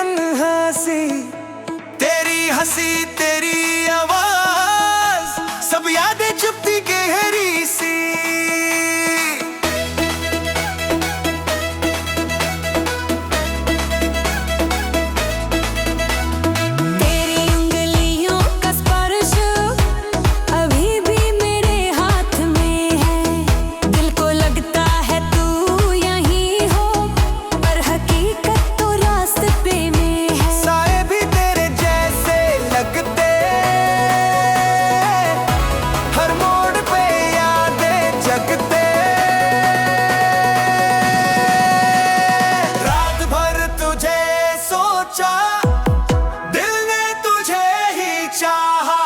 तन्हा सी, तेरी हंसी तेरी आवाज, सब यादें चुपती गहरी सी। तेरी उंगलियों का स्पर्श अभी भी मेरे हाथ में है। दिल को लगता है तू यहीं हो, पर हकीकत तो रास्ते में है। साए भी तेरे जैसे लगते, हर मोड़ पे यादें जगते। रात भर तुझे सोचा, दिल ने तुझे ही चाहा,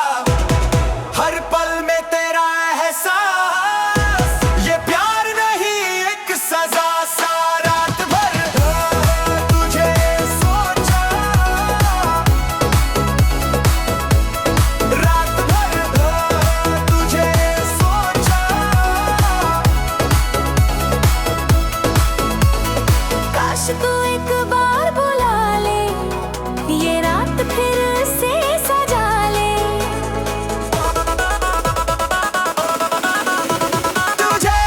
हर पल में तेरा एहसास, ये प्यार नहीं एक सजा सा। रात भर तुझे सोचा, रात भर तुझे सोचा। काश तू एक बार बुला ले, ये रात फिर से सजा ले। तुझे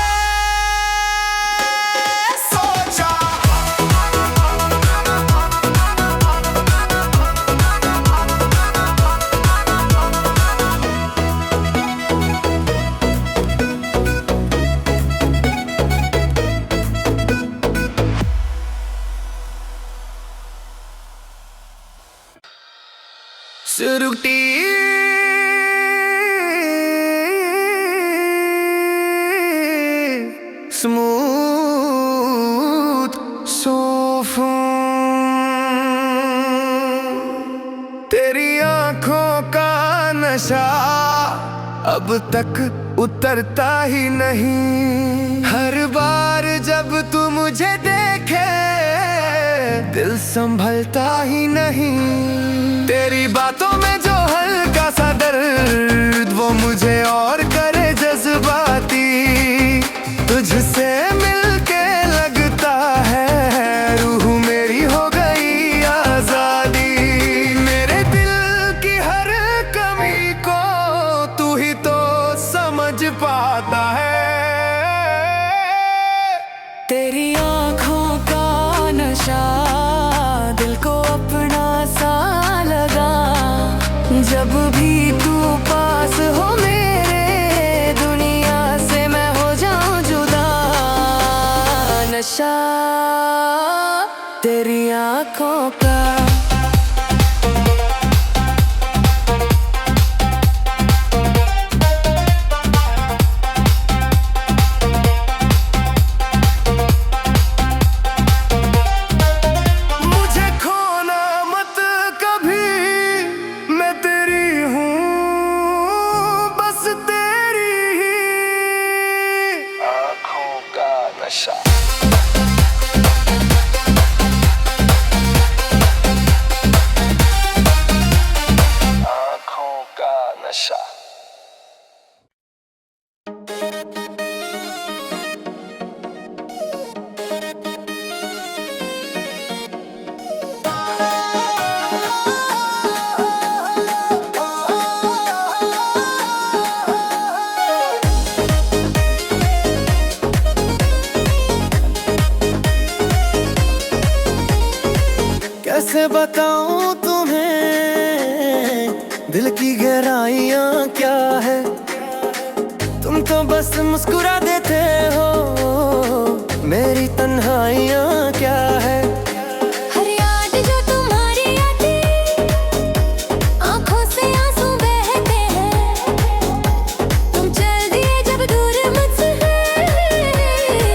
सोचा, सुरुटी स्मूथ सोफों, तेरी आंखों का नशा अब तक उतरता ही नहीं। हर बार जब तू मुझे देखे, दिल संभलता ही नहीं। तेरी बातों में जो हल्का सा दर्द, वो मुझे और करे जज्बाती। तुझसे मिलके लगता है रूह मेरी हो गई आजादी। मेरे दिल की हर कमी को तू ही तो समझ पाता है। तेरी आँखों का नशा दिल को अपना सा लगा। जब भी तू पास हो मेरे, दुनिया से मैं हो जाऊं जुदा। नशा तेरी आँखों का। मुझे खोना मत कभी, मैं तेरी हूँ, बस तेरी ही आँखों का नशा। आँखों का नशा। कैसे बताऊं तुम्हें दिल की गहराइयां क्या है। तुम तो बस मुस्कुरा देते हो, मेरी तन्हाइयां क्या है। हर याद जो तुम्हारी आती, आँखों से आंसू बहते हैं। तुम चल दिए जब दूर मुझसे,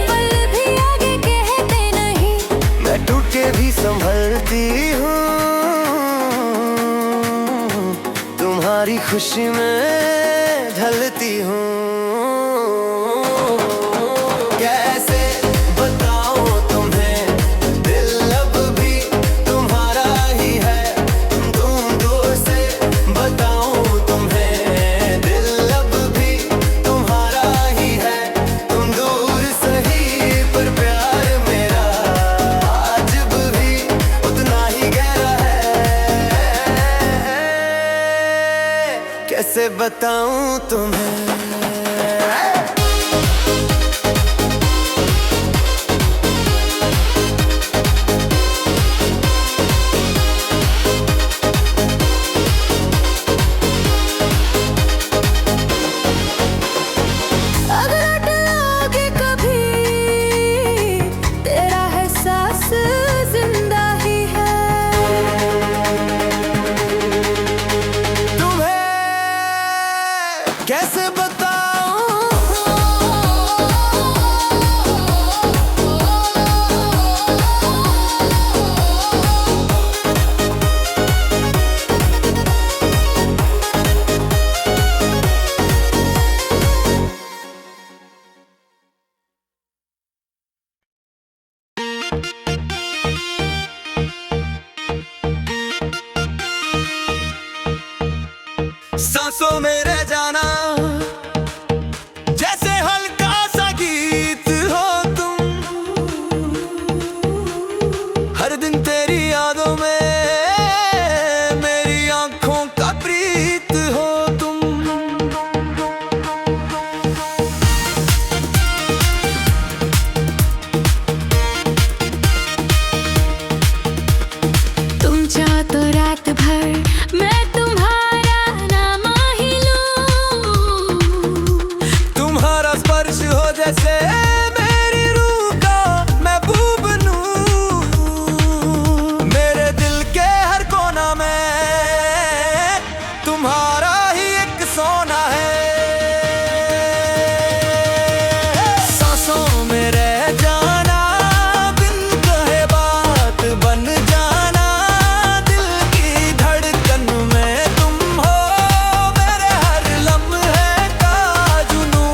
पल भी आगे कहते नहीं। मैं टूट के भी संभलती हूँ, तुम्हारी खुशी में ढलती हूँ। कैसे बताऊं तुम्हें, दिल अब भी तुम्हारा ही है। तुम दूर से बताऊं तुम्हें, दिल अब भी तुम्हारा ही है। तुम दूर सही पर प्यार मेरा आज भी उतना ही गहरा बताऊं तुम्हें। कैसे बताऊं सांसों में रह जाना जैसे हल्का सा गीत हो तुम, हर दिन तेरी यादों में मेरी आंखों का प्रीत हो तुम। तुम चाहो तो रात भर मैं जैसे मेरी रूह का महबूब बनूं, मेरे दिल के हर कोना में तुम्हारा ही एक सोना है। सांसों में रह जाना, बिन कहे बात बन जाना, दिल की धड़कन में तुम हो, मेरे हर लम्हे का जुनून।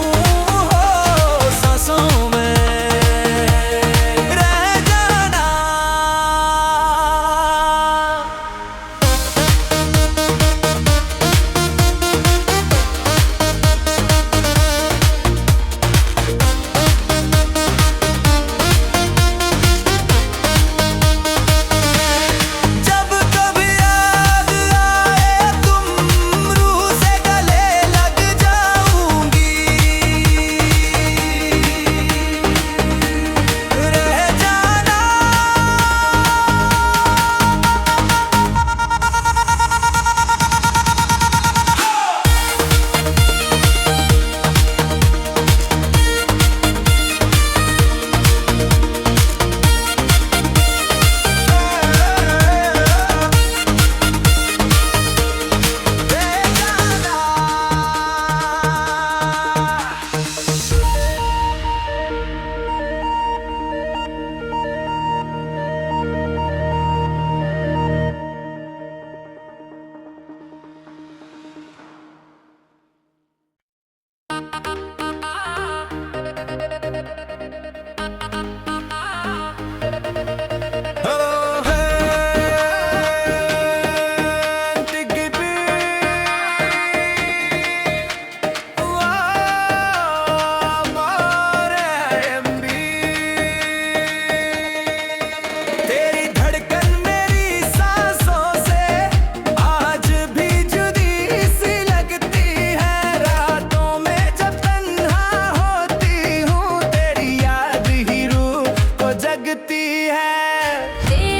तेरे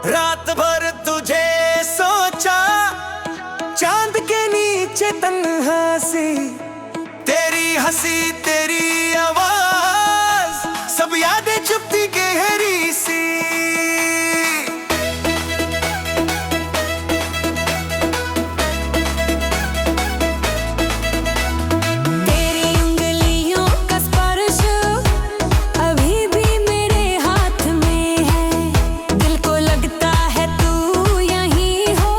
रात भर तुझे सोचा, चांद के नीचे तन्हा सी, तेरी हंसी तेरी आवाज, सब यादें चुपती गहरी सी। तेरी उंगलियों का स्पर्श अभी भी मेरे हाथ में है, दिल को लगता है तू यहीं हो,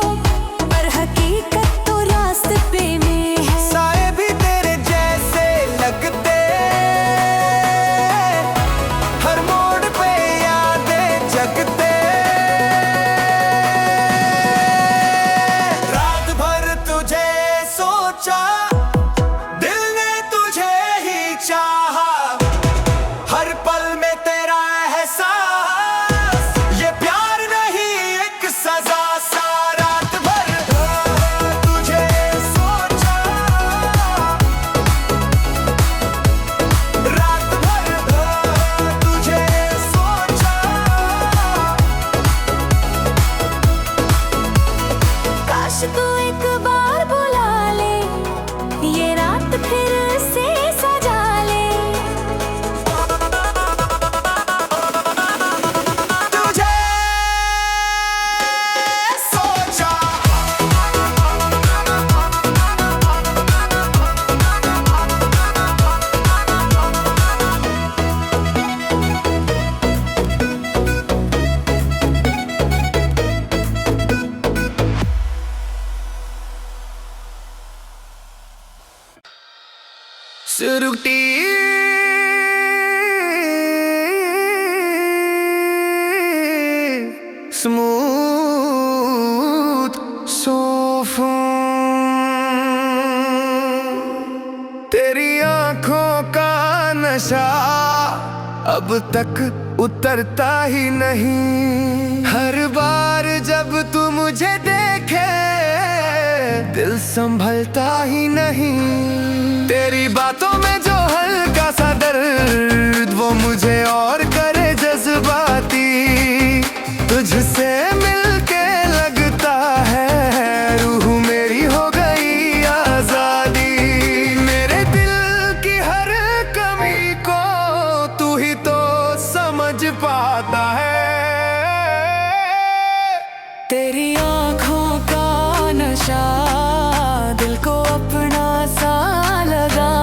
पर हकीकत तो रास्ते में है। साए भी तेरे जैसे लगते, हर मोड़ पे यादें जगते, रात भर तुझे सोचा, दिल ने तुझे ही चाहा, हर पल में तेरा एहसास, ये प्यार नहीं एक सजा सा। रात भर तुझे सोचा, रात भर तुझे सोचा। काश तू एक बार बुला ले, ये रात फिर से सजा ले। तुझे सोचा, सुरुटी स्मूथ सोफों, तेरी आंखों का नशा अब तक उतरता ही नहीं। हर बार जब तू मुझे देखे, दिल संभलता ही नहीं। तेरी बातों में जो हल्का सा दर्द, वो मुझे और करे जज्बाती। तुझसे मिलके लगता है रूह मेरी हो गई आजादी। मेरे दिल की हर कमी को तू ही तो समझ पाता है। तेरी आँखों का नशा दिल को अपना सा लगा,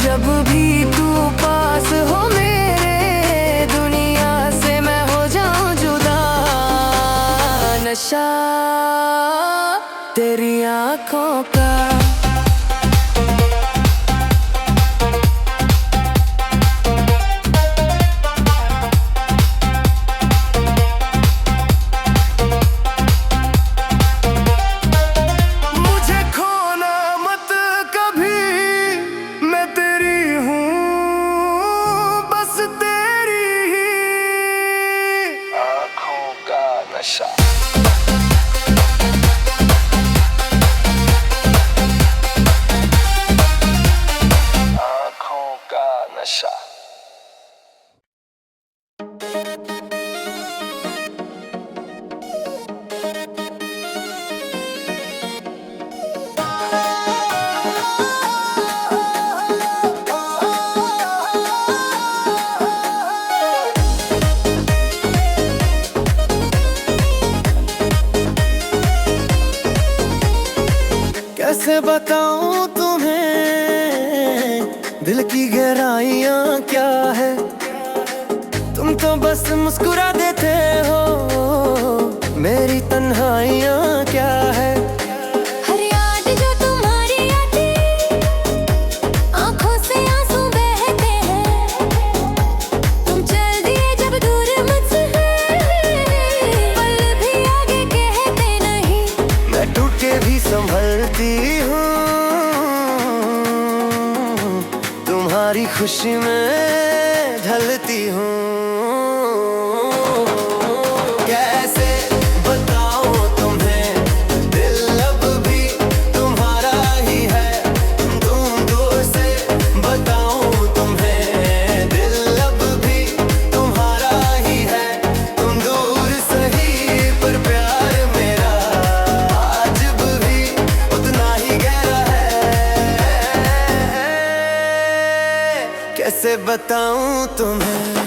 जब भी तू पास हो मेरे, दुनिया से मैं हो जाऊं जुदा। नशा तेरी आँखों का। मुझे खोना मत कभी, मैं तेरी हूँ, बस तेरी ही आँखों का नशा। आँखों का नशा। कैसे बताऊं तुम्हें दिल की गहराइयां क्या है, तुम तो बस मुस्कुरा देते हो, मेरी तन्हाइयां क्या है। हर याद जो तुम्हारी आती, आँखों से आंसू बहते हैं, तुम चल दिए जब दूर मुझसे, पल भी आगे कहते नहीं। मैं टूट के भी संभलती हूँ, तुम्हारी खुशी में ढलती हूँ। कैसे बताऊं तुम्हें, दिल अब भी तुम्हारा ही है, तुम दूर से बताऊं तुम्हें, दिल अब भी तुम्हारा ही है, तुम दूर सही कैसे बताऊं तुम्हें।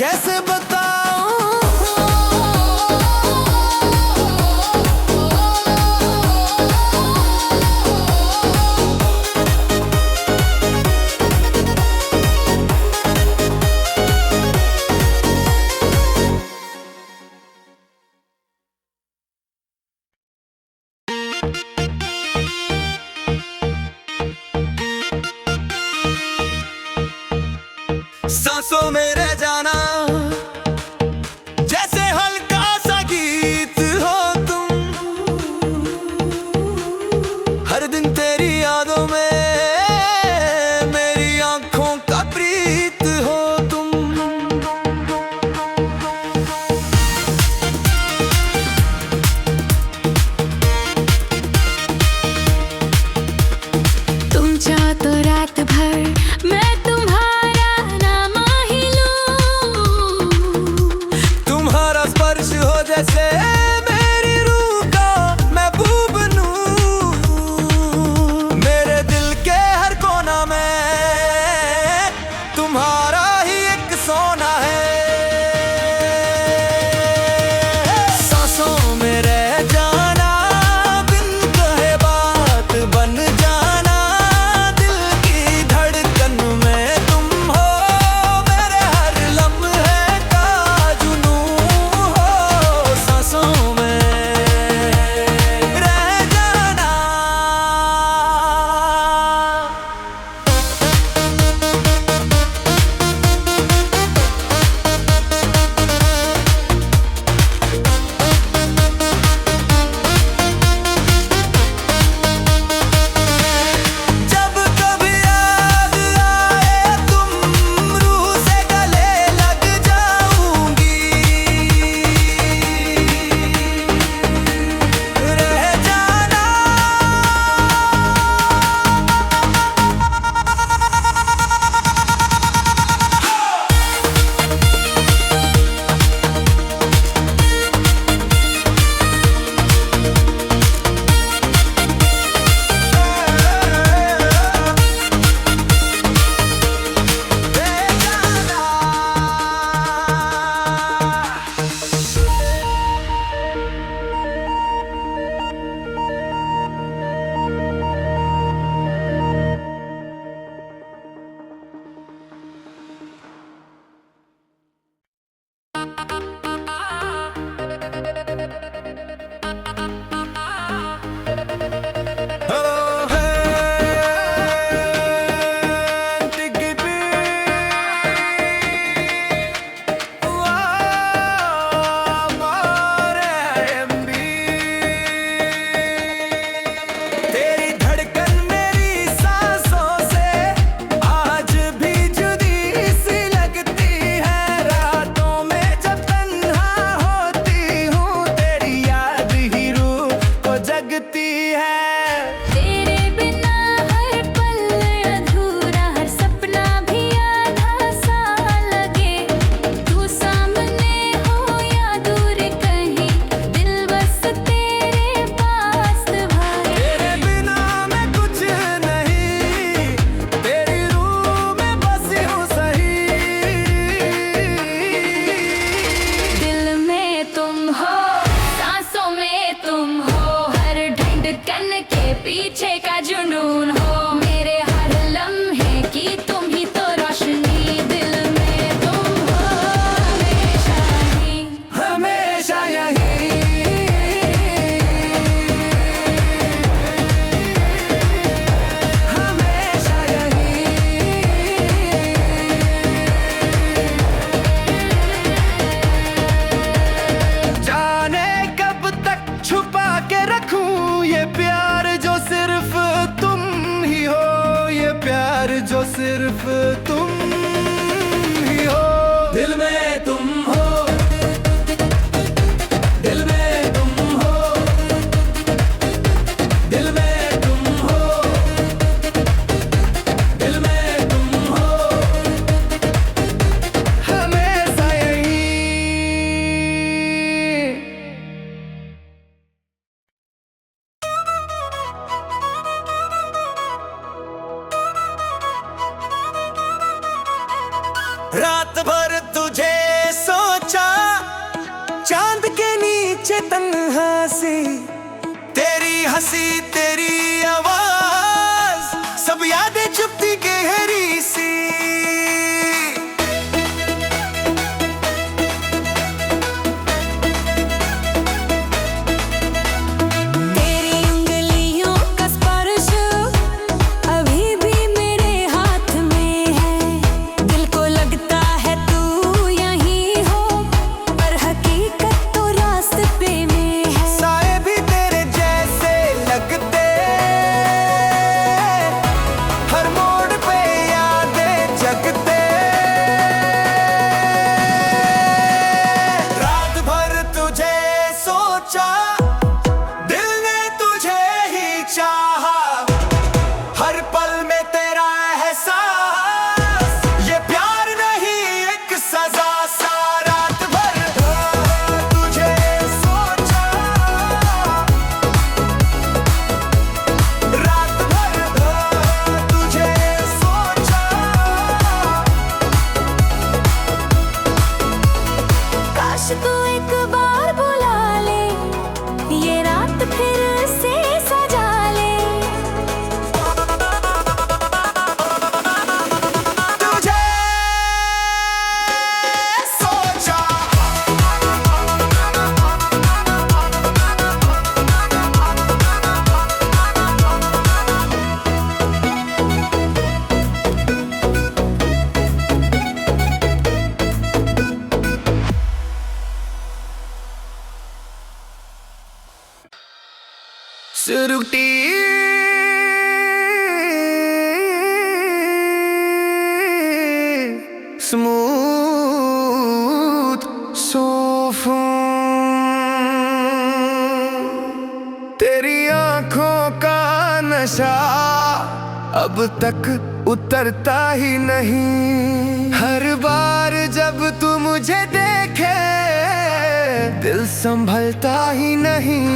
कैसे बताऊं सांसों में रह जाना, जैसे हल्का सा गीत हो तुम। हर दिन तेरी यादों में मेरी आंखों का प्रीत हो तुम। तुम चाहो तो रात भर मैं तुम्हारा नाम ही लूं। रात भर तुझे सोचा, चांद के नीचे तन्हा सी, तेरी हंसी तेरी आवाज, सब यादें चुपती गहरी सी। दिल ने तुझे ही चाहा, हर पल में तेरा एहसास, ये प्यार नहीं एक सजा सा। रात भर तुझे सोचा, रात भर तुझे सोचा, काश तू एक बार बुला ले, ये रात फिर से सजा ले। तुझे सोचा, सुरुटी स्मूथ सोफों, तेरी आंखों का नशा अब तक उतरता ही नहीं। हर बार जब तू मुझे देखे, दिल संभलता ही नहीं।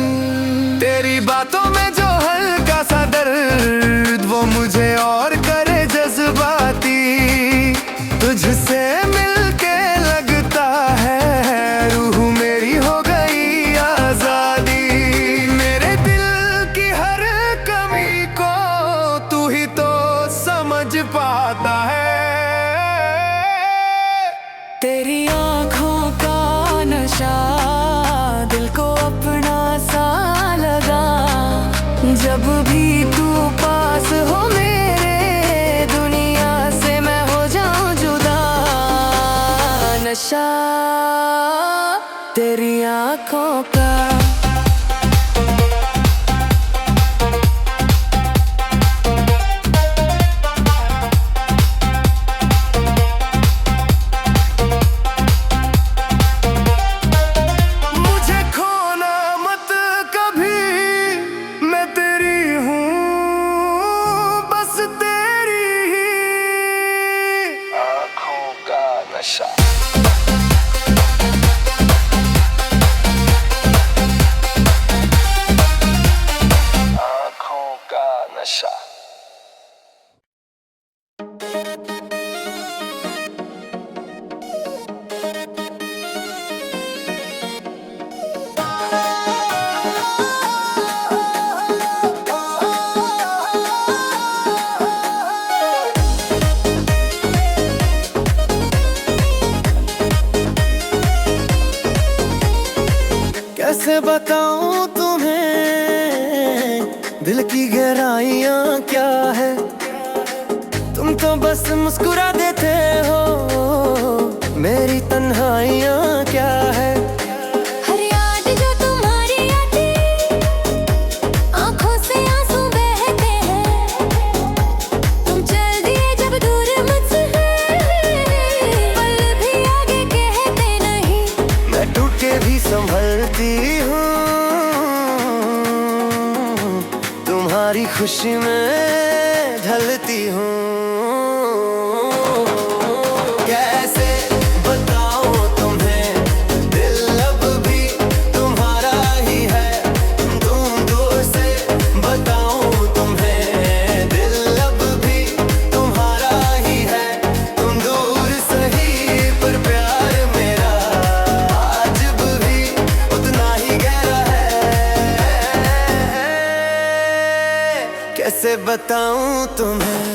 तेरी बातों में जो हल्का सा दर्द, वो मुझे और करे जज्बाती। तुझसे मिलके लगता है रूह मेरी हो गई आजादी। मेरे दिल की हर कमी को तू ही तो समझ पाता है। तेरी आंखों का नशा दिल को अपना सा लगा, जब भी तू पास हो मेरे, दुनिया से मैं हो जाऊं जुदा। नशा तेरी आंखों का। नशा आँखों का नशा। कैसे बताऊं तुम्हें दिल की गहराइयां क्या है, तुम तो बस मुस्कुरा देते हो, मेरी तन्हाइयां क्या है। हर याद जो तुम्हारी आती, आंखों से आंसू बहते हैं, तुम चल दिए जब दूर मुझसे, पल भी आगे कहते नहीं। मैं टूट के भी संभलती हूँ, तुम्हारी खुशी में ढलती हूँ। कैसे बताऊं तुम्हें दिल अब भी तुम्हारा ही है, तुम दूर से बताऊं तुम्हें दिल अब भी तुम्हारा ही है, तुम दूर सही बताऊं तुम्हें।